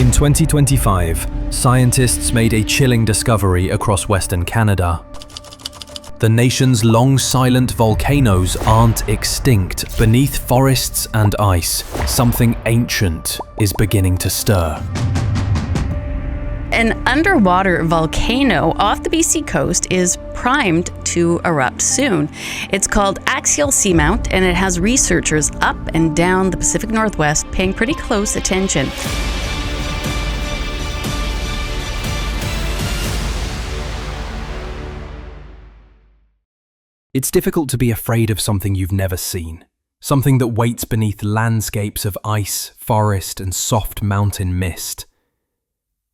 In 2025, scientists made a chilling discovery across Western Canada. The nation's long silent volcanoes aren't extinct. Beneath forests and ice, something ancient is beginning to stir. An underwater volcano off the BC coast is primed to erupt soon. It's called Axial Seamount, and it has researchers up and down the Pacific Northwest paying pretty close attention. It's difficult to be afraid of something you've never seen, something that waits beneath landscapes of ice, forest, and soft mountain mist.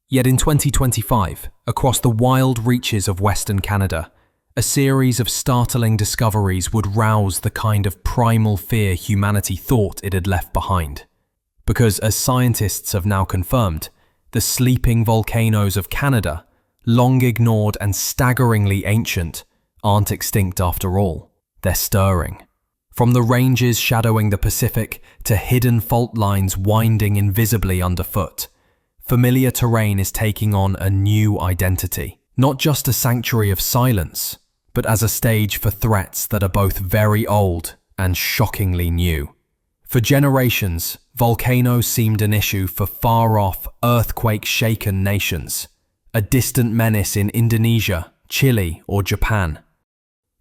Yet in 2025, across the wild reaches of Western Canada, a series of startling discoveries would rouse the kind of primal fear humanity thought it had left behind. Because, as scientists have now confirmed, the sleeping volcanoes of Canada, long ignored and staggeringly ancient, aren't extinct after all. They're stirring. From the ranges shadowing the Pacific to hidden fault lines winding invisibly underfoot, familiar terrain is taking on a new identity. Not just a sanctuary of silence, but as a stage for threats that are both very old and shockingly new. For generations, volcanoes seemed an issue for far-off, earthquake-shaken nations, a distant menace in Indonesia, Chile, or Japan.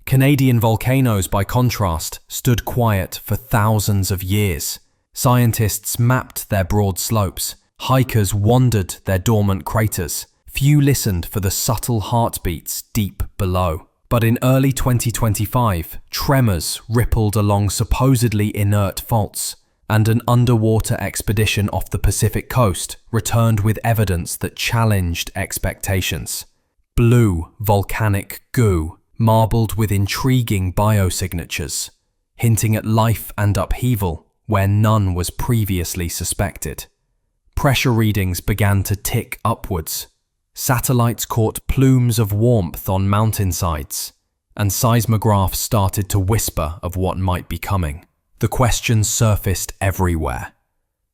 Canadian volcanoes, by contrast, stood quiet for thousands of years. Scientists mapped their broad slopes. Hikers wandered their dormant craters. Few listened for the subtle heartbeats deep below. But in early 2025, tremors rippled along supposedly inert faults, and an underwater expedition off the Pacific coast returned with evidence that challenged expectations. Blue volcanic goo, marbled with intriguing biosignatures, hinting at life and upheaval where none was previously suspected. Pressure readings began to tick upwards. Satellites caught plumes of warmth on mountainsides, and seismographs started to whisper of what might be coming. The questions surfaced everywhere.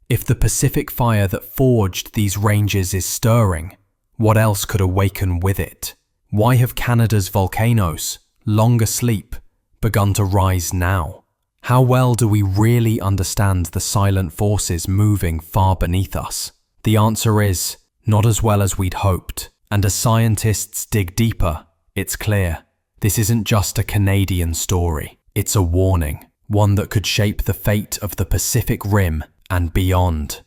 If the Pacific fire that forged these ranges is stirring, what else could awaken with it? Why have Canada's volcanoes, long asleep, begun to rise now? How well do we really understand the silent forces moving far beneath us? The answer is, not as well as we'd hoped. And as scientists dig deeper, it's clear. This isn't just a Canadian story. It's a warning, one that could shape the fate of the Pacific Rim and beyond.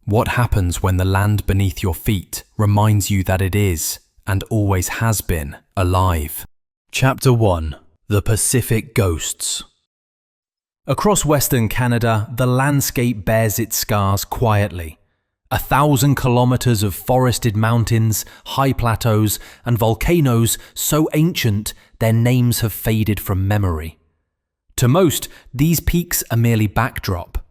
What happens when the land beneath your feet reminds you that it is, and always has been, alive? Chapter 1. The Pacific Ghosts. Across Western Canada, the landscape bears its scars quietly. 1,000 kilometers of forested mountains, high plateaus, and volcanoes so ancient their names have faded from memory. To most, these peaks are merely backdrop.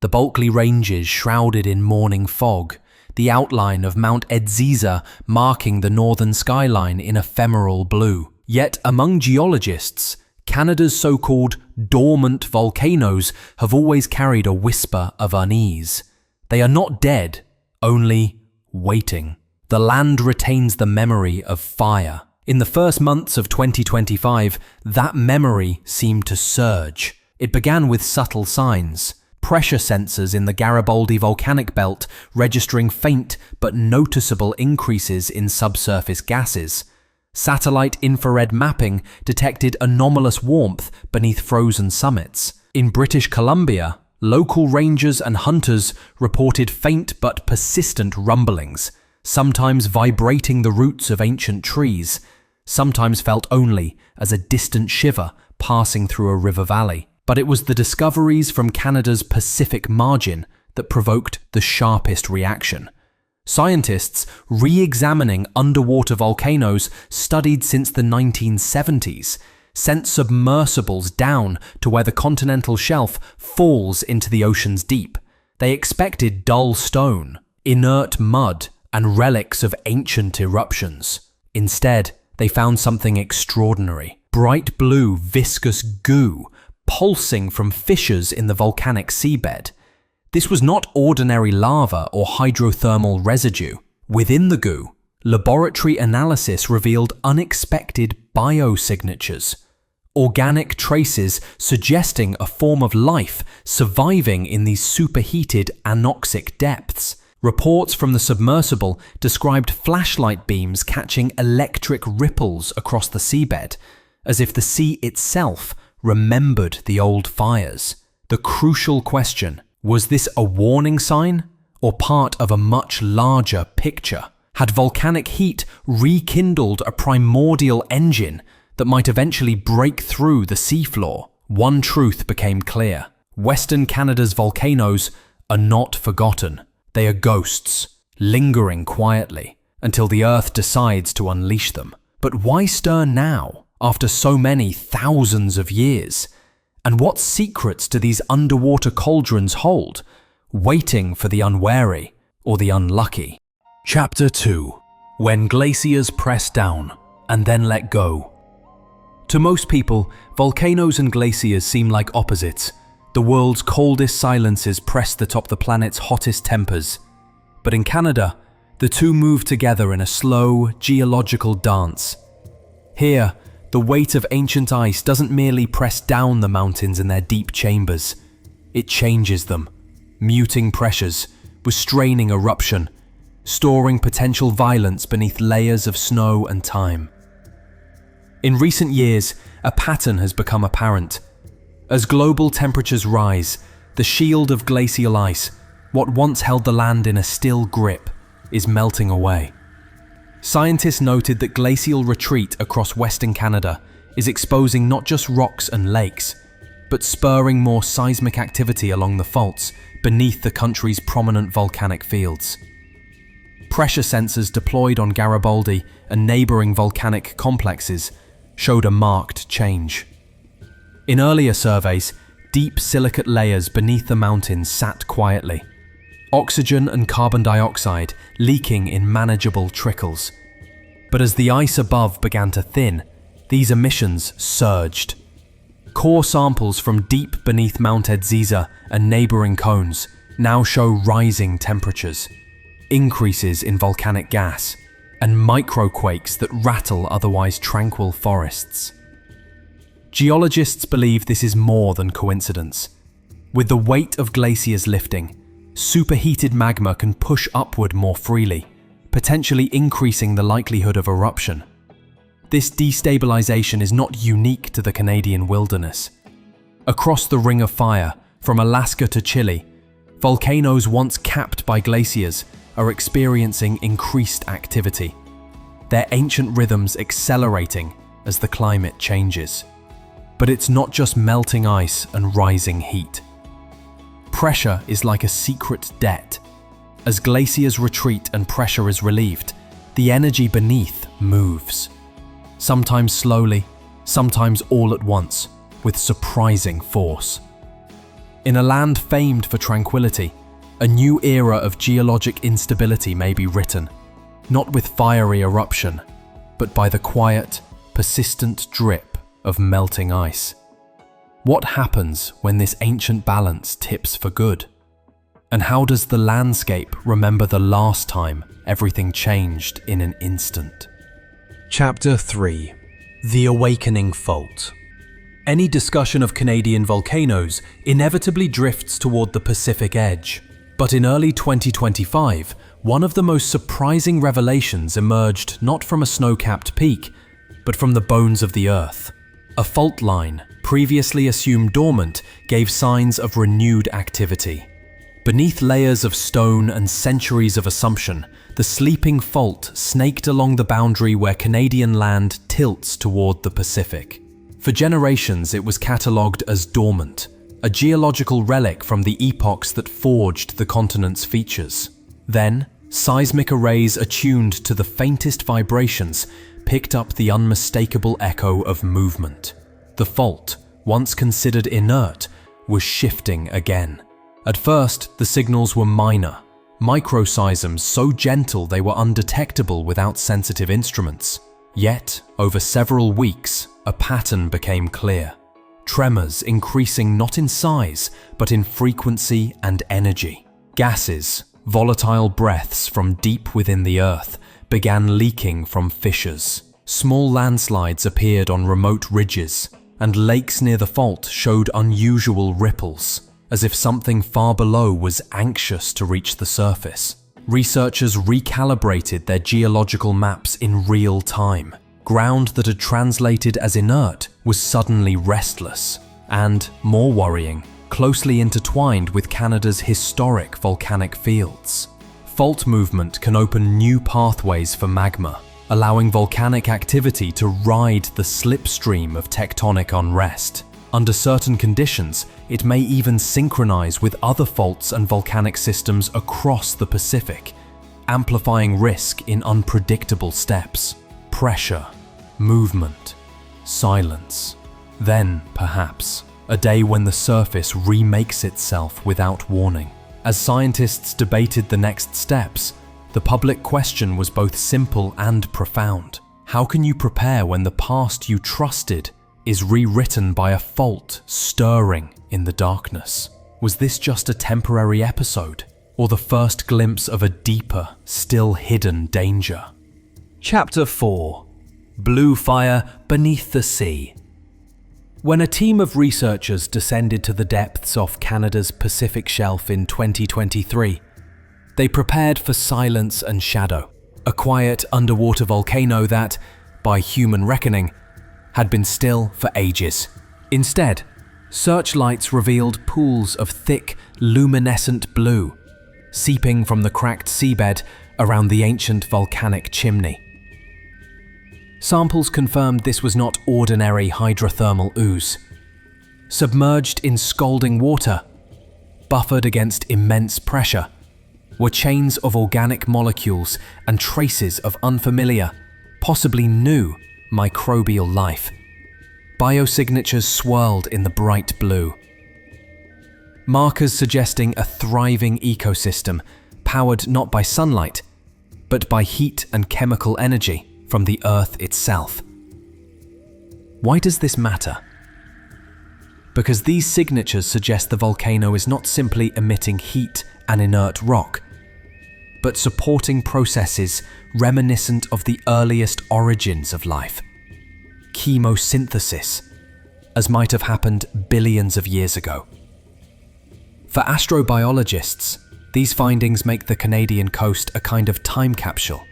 The bulky ranges shrouded in morning fog, the outline of Mount Edziza marking the northern skyline in ephemeral blue. Yet among geologists, Canada's so-called dormant volcanoes have always carried a whisper of unease. They are not dead, only waiting. The land retains the memory of fire. In the first months of 2025, that memory seemed to surge. It began with subtle signs. Pressure sensors in the Garibaldi volcanic belt registering faint but noticeable increases in subsurface gases. Satellite infrared mapping detected anomalous warmth beneath frozen summits. In British Columbia, local rangers and hunters reported faint but persistent rumblings, sometimes vibrating the roots of ancient trees, sometimes felt only as a distant shiver passing through a river valley. But it was the discoveries from Canada's Pacific margin that provoked the sharpest reaction. Scientists re-examining underwater volcanoes studied since the 1970s, sent submersibles down to where the continental shelf falls into the ocean's deep. They expected dull stone, inert mud, and relics of ancient eruptions. Instead, they found something extraordinary. Bright blue, viscous goo pulsing from fissures in the volcanic seabed. This was not ordinary lava or hydrothermal residue. Within the goo, laboratory analysis revealed unexpected biosignatures, organic traces suggesting a form of life surviving in these superheated anoxic depths. Reports from the submersible described flashlight beams catching electric ripples across the seabed, as if the sea itself remembered the old fires. The crucial question: was this a warning sign or part of a much larger picture? Had volcanic heat rekindled a primordial engine that might eventually break through the seafloor? One truth became clear: Western Canada's volcanoes are not forgotten. They are ghosts, lingering quietly until the Earth decides to unleash them. But why stir now, after so many thousands of years? And what secrets do these underwater cauldrons hold, waiting for the unwary or the unlucky? Chapter 2. When glaciers press down and then let go. To most people, volcanoes and glaciers seem like opposites. The world's coldest silences pressed atop the planet's hottest tempers. But in Canada, the two move together in a slow, geological dance. Here, the weight of ancient ice doesn't merely press down the mountains in their deep chambers. It changes them, muting pressures, restraining eruption, storing potential violence beneath layers of snow and time. In recent years, a pattern has become apparent. As global temperatures rise, the shield of glacial ice, what once held the land in a still grip, is melting away. Scientists noted that glacial retreat across Western Canada is exposing not just rocks and lakes, but spurring more seismic activity along the faults beneath the country's prominent volcanic fields. Pressure sensors deployed on Garibaldi and neighbouring volcanic complexes showed a marked change. In earlier surveys, deep silicate layers beneath the mountains sat quietly, oxygen and carbon dioxide leaking in manageable trickles. But as the ice above began to thin, these emissions surged. Core samples from deep beneath Mount Edzeza and neighbouring cones now show rising temperatures, increases in volcanic gas, and microquakes that rattle otherwise tranquil forests. Geologists believe this is more than coincidence. With the weight of glaciers lifting, superheated magma can push upward more freely, potentially increasing the likelihood of eruption. This destabilization is not unique to the Canadian wilderness. Across the Ring of Fire, from Alaska to Chile, volcanoes once capped by glaciers are experiencing increased activity, their ancient rhythms accelerating as the climate changes. But it's not just melting ice and rising heat. Pressure is like a secret debt. As glaciers retreat and pressure is relieved, the energy beneath moves. Sometimes slowly, sometimes all at once, with surprising force. In a land famed for tranquility, a new era of geologic instability may be written, not with fiery eruption, but by the quiet, persistent drip of melting ice. What happens when this ancient balance tips for good? And how does the landscape remember the last time everything changed in an instant? Chapter 3. The Awakening Fault. Any discussion of Canadian volcanoes inevitably drifts toward the Pacific edge. But in early 2025, one of the most surprising revelations emerged not from a snow-capped peak, but from the bones of the Earth. A fault line, previously assumed dormant, gave signs of renewed activity. Beneath layers of stone and centuries of assumption, the sleeping fault snaked along the boundary where Canadian land tilts toward the Pacific. For generations, it was catalogued as dormant, a geological relic from the epochs that forged the continent's features. Then, seismic arrays attuned to the faintest vibrations picked up the unmistakable echo of movement. The fault, once considered inert, was shifting again. At first, the signals were minor, microseisms so gentle they were undetectable without sensitive instruments. Yet, over several weeks, a pattern became clear. tremors increasing not in size, but in frequency and energy. Gases, volatile breaths from deep within the earth, began leaking from fissures. Small landslides appeared on remote ridges, and lakes near the fault showed unusual ripples, as if something far below was anxious to reach the surface. Researchers recalibrated their geological maps in real time. Ground that had translated as inert was suddenly restless, and, more worrying, closely intertwined with Canada's historic volcanic fields. Fault movement can open new pathways for magma, allowing volcanic activity to ride the slipstream of tectonic unrest. Under certain conditions, it may even synchronize with other faults and volcanic systems across the Pacific, amplifying risk in unpredictable steps. Pressure, movement, silence. Then, perhaps, a day when the surface remakes itself without warning. As scientists debated the next steps, the public question was both simple and profound. How can you prepare when the past you trusted is rewritten by a fault stirring in the darkness? Was this just a temporary episode, or the first glimpse of a deeper, still hidden danger? Chapter 4: Blue Fire Beneath the Sea. When a team of researchers descended to the depths off Canada's Pacific shelf in 2023, they prepared for silence and shadow, a quiet underwater volcano that, by human reckoning, had been still for ages. Instead, searchlights revealed pools of thick, luminescent blue, seeping from the cracked seabed around the ancient volcanic chimney. Samples confirmed this was not ordinary hydrothermal ooze. Submerged in scalding water, buffered against immense pressure, were chains of organic molecules and traces of unfamiliar, possibly new, microbial life. Biosignatures swirled in the bright blue. Markers suggesting a thriving ecosystem, powered not by sunlight, but by heat and chemical energy from the Earth itself. Why does this matter? Because these signatures suggest the volcano is not simply emitting heat and inert rock, but supporting processes reminiscent of the earliest origins of life. Chemosynthesis, as might have happened billions of years ago. For astrobiologists, these findings make the Canadian coast a kind of time capsule,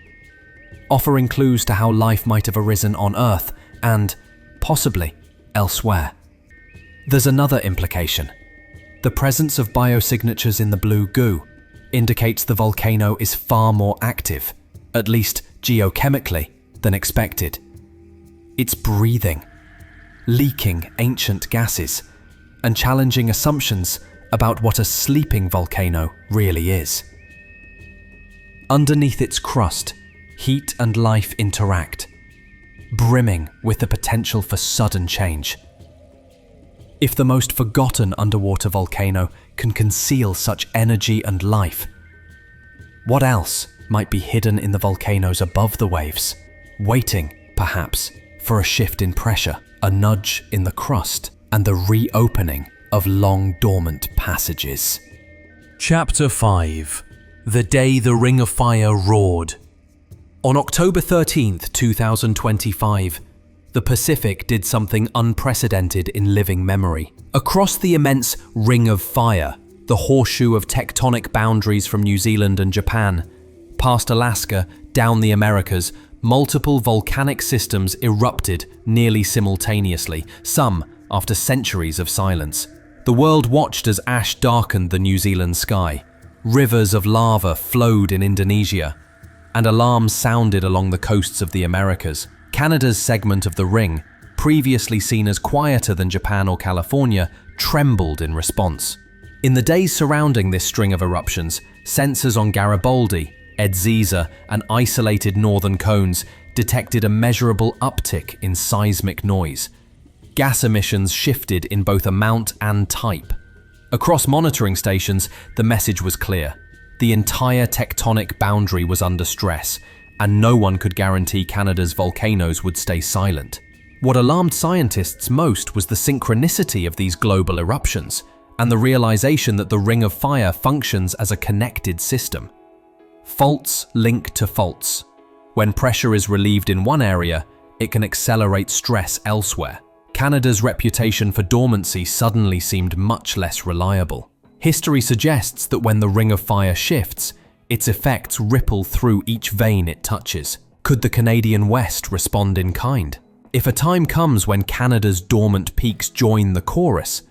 offering clues to how life might have arisen on Earth and, possibly, elsewhere. There's another implication. The presence of biosignatures in the blue goo indicates the volcano is far more active, at least geochemically, than expected. It's breathing, leaking ancient gases, and challenging assumptions about what a sleeping volcano really is. Underneath its crust, heat and life interact, brimming with the potential for sudden change. If the most forgotten underwater volcano can conceal such energy and life, what else might be hidden in the volcanoes above the waves, waiting, perhaps, for a shift in pressure, a nudge in the crust, and the reopening of long-dormant passages? Chapter 5: The Day the Ring of Fire Roared. On October 13th, 2025, the Pacific did something unprecedented in living memory. Across the immense Ring of Fire, the horseshoe of tectonic boundaries from New Zealand and Japan, past Alaska, down the Americas, multiple volcanic systems erupted nearly simultaneously, some after centuries of silence. The world watched as ash darkened the New Zealand sky. Rivers of lava flowed in Indonesia, and alarms sounded along the coasts of the Americas. Canada's segment of the ring, previously seen as quieter than Japan or California, trembled in response. In the days surrounding this string of eruptions, sensors on Garibaldi, Edzeza, and isolated northern cones detected a measurable uptick in seismic noise. Gas emissions shifted in both amount and type. Across monitoring stations, the message was clear. The entire tectonic boundary was under stress, and no one could guarantee Canada's volcanoes would stay silent. What alarmed scientists most was the synchronicity of these global eruptions and the realization that the Ring of Fire functions as a connected system. Faults link to faults. When pressure is relieved in one area, it can accelerate stress elsewhere. Canada's reputation for dormancy suddenly seemed much less reliable. History suggests that when the Ring of Fire shifts, its effects ripple through each vein it touches. Could the Canadian West respond in kind? If a time comes when Canada's dormant peaks join the chorus,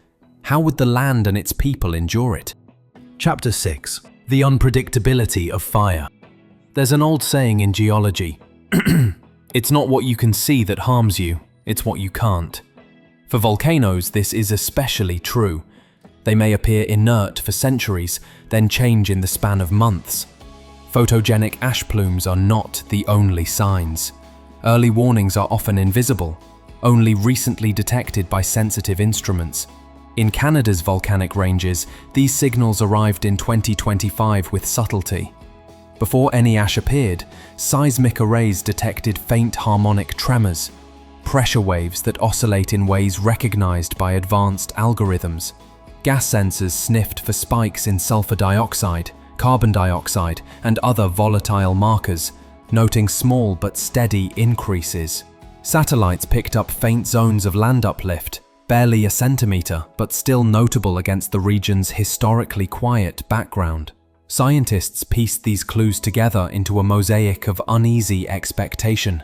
how would the land and its people endure it? Chapter 6. The Unpredictability of Fire. There's an old saying in geology, it's not what you can see that harms you, it's what you can't. For volcanoes, this is especially true. They may appear inert for centuries, then change in the span of months. Photogenic ash plumes are not the only signs. Early warnings are often invisible, only recently detected by sensitive instruments. In Canada's volcanic ranges, these signals arrived in 2025 with subtlety. Before any ash appeared, seismic arrays detected faint harmonic tremors, pressure waves that oscillate in ways recognized by advanced algorithms. Gas sensors sniffed for spikes in sulfur dioxide, carbon dioxide, and other volatile markers, noting small but steady increases. Satellites picked up faint zones of land uplift, barely a centimeter, but still notable against the region's historically quiet background. Scientists pieced these clues together into a mosaic of uneasy expectation.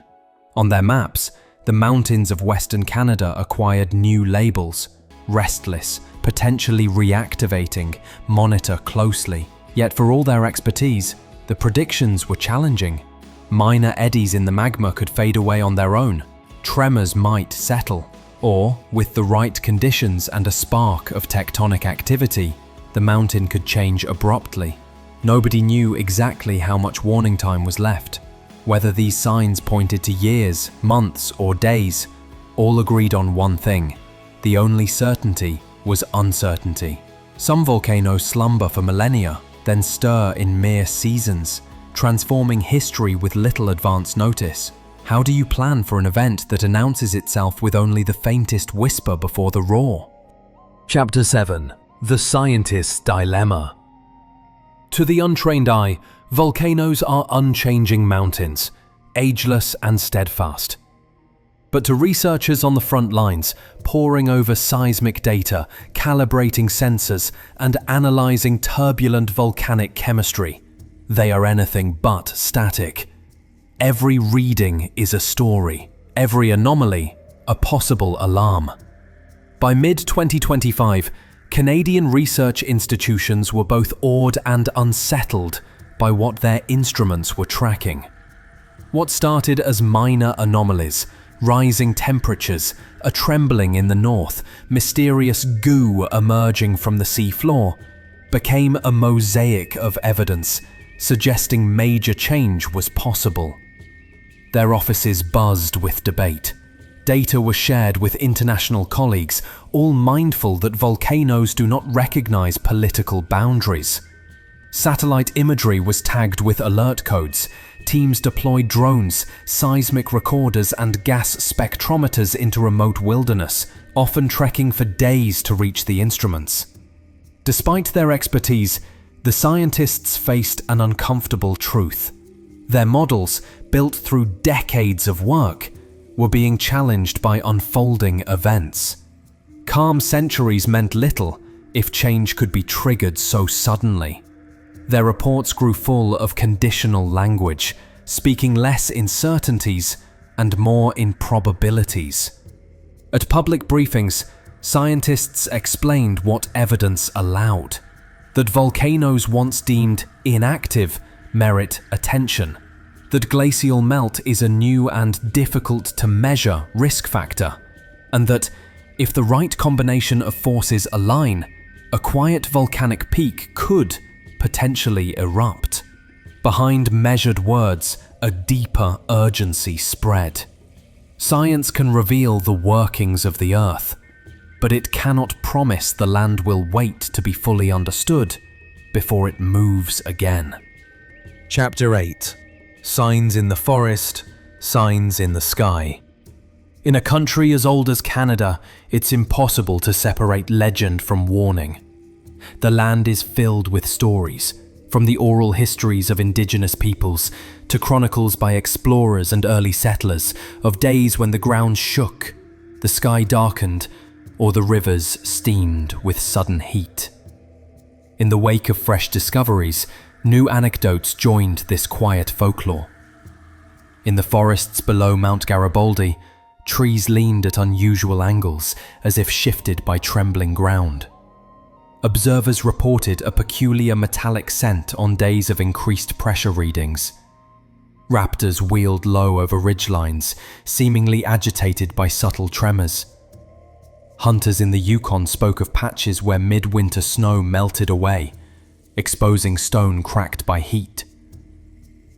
On their maps, the mountains of Western Canada acquired new labels: restless, potentially reactivating, monitor closely. Yet for all their expertise, the predictions were challenging. Minor eddies in the magma could fade away on their own. Tremors might settle. Or, with the right conditions and a spark of tectonic activity, the mountain could change abruptly. Nobody knew exactly how much warning time was left. Whether these signs pointed to years, months, or days, all agreed on one thing: the only certainty was uncertainty. Some volcanoes slumber for millennia, then stir in mere seasons, transforming history with little advance notice. How do you plan for an event that announces itself with only the faintest whisper before the roar? Chapter 7. The Scientist's Dilemma. To the untrained eye, volcanoes are unchanging mountains, ageless and steadfast. But to researchers on the front lines, poring over seismic data, calibrating sensors, and analyzing turbulent volcanic chemistry, they are anything but static. Every reading is a story, every anomaly a possible alarm. By mid-2025, Canadian research institutions were both awed and unsettled by what their instruments were tracking. What started as minor anomalies, rising temperatures, a trembling in the north, mysterious goo emerging from the sea floor, became a mosaic of evidence suggesting major change was possible. Their offices buzzed with debate. Data was shared with international colleagues, all mindful that volcanoes do not recognize political boundaries. Satellite imagery was tagged with alert codes. Teams deployed drones, seismic recorders, and gas spectrometers into remote wilderness, often trekking for days to reach the instruments. Despite their expertise, the scientists faced an uncomfortable truth. Their models, built through decades of work, were being challenged by unfolding events. Calm centuries meant little if change could be triggered so suddenly. Their reports grew full of conditional language, speaking less in certainties and more in probabilities. At public briefings, scientists explained what evidence allowed: that volcanoes once deemed inactive merit attention, that glacial melt is a new and difficult to measure risk factor, and that, if the right combination of forces align, a quiet volcanic peak could potentially erupt. Behind measured words, a deeper urgency spread. Science can reveal the workings of the Earth, but it cannot promise the land will wait to be fully understood before it moves again. Chapter 8. Signs in the Forest, Signs in the Sky. In a country as old as Canada, it's impossible to separate legend from warning. The land is filled with stories, from the oral histories of indigenous peoples to chronicles by explorers and early settlers of days when the ground shook, the sky darkened, or the rivers steamed with sudden heat. In the wake of fresh discoveries, new anecdotes joined this quiet folklore. In the forests below Mount Garibaldi, trees leaned at unusual angles as if shifted by trembling ground. Observers reported a peculiar metallic scent on days of increased pressure readings. Raptors wheeled low over ridgelines, seemingly agitated by subtle tremors. Hunters in the Yukon spoke of patches where midwinter snow melted away, exposing stone cracked by heat.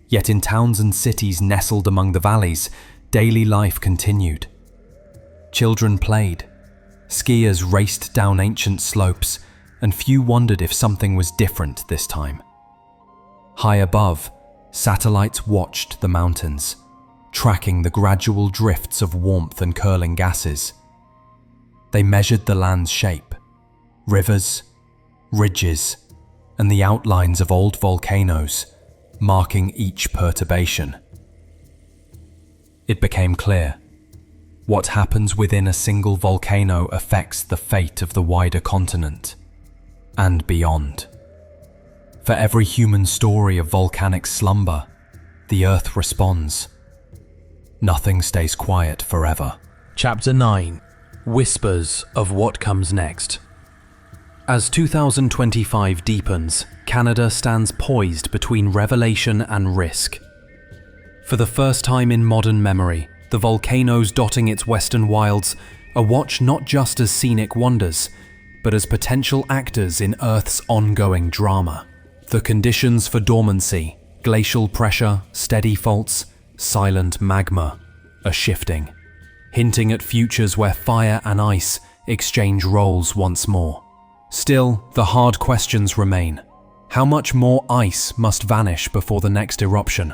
Yet in towns and cities nestled among the valleys, daily life continued. Children played, skiers raced down ancient slopes, and few wondered if something was different this time. High above, satellites watched the mountains, tracking the gradual drifts of warmth and curling gases. They measured the land's shape, rivers, ridges, and the outlines of old volcanoes, marking each perturbation. It became clear. What happens within a single volcano affects the fate of the wider continent, and beyond. For every human story of volcanic slumber, the Earth responds. Nothing stays quiet forever. Chapter 9. Whispers of what comes next. As 2025 deepens, Canada stands poised between revelation and risk. For the first time in modern memory, the volcanoes dotting its western wilds are watched not just as scenic wonders, but as potential actors in Earth's ongoing drama. The conditions for dormancy, glacial pressure, steady faults, silent magma, are shifting, hinting at futures where fire and ice exchange roles once more. Still, the hard questions remain. How much more ice must vanish before the next eruption?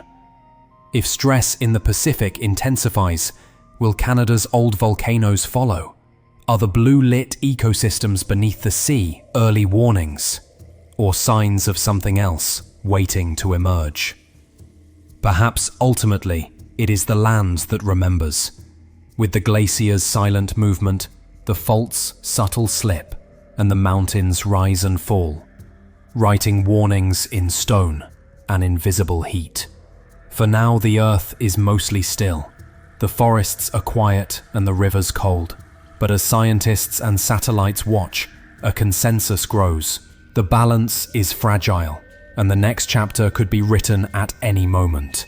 If stress in the Pacific intensifies, will Canada's old volcanoes follow? Are the blue-lit ecosystems beneath the sea early warnings, or signs of something else waiting to emerge? Perhaps ultimately, it is the land that remembers. With the glaciers' silent movement, the faults' subtle slip, and the mountains' rise and fall, writing warnings in stone and invisible heat. For now, the Earth is mostly still. The forests are quiet and the rivers cold. But as scientists and satellites watch, a consensus grows. The balance is fragile, and the next chapter could be written at any moment.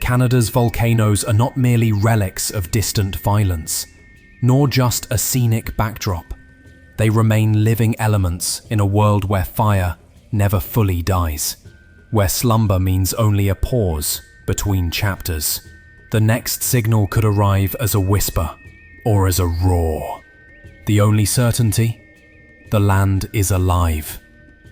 Canada's volcanoes are not merely relics of distant violence, nor just a scenic backdrop. They remain living elements in a world where fire never fully dies, where slumber means only a pause between chapters. The next signal could arrive as a whisper, or as a roar. The only certainty? The land is alive,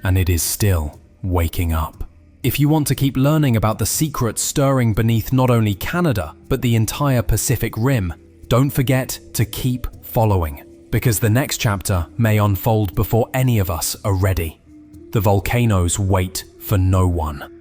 and it is still waking up. If you want to keep learning about the secrets stirring beneath not only Canada, but the entire Pacific Rim, don't forget to keep following, because the next chapter may unfold before any of us are ready. The volcanoes wait for no one.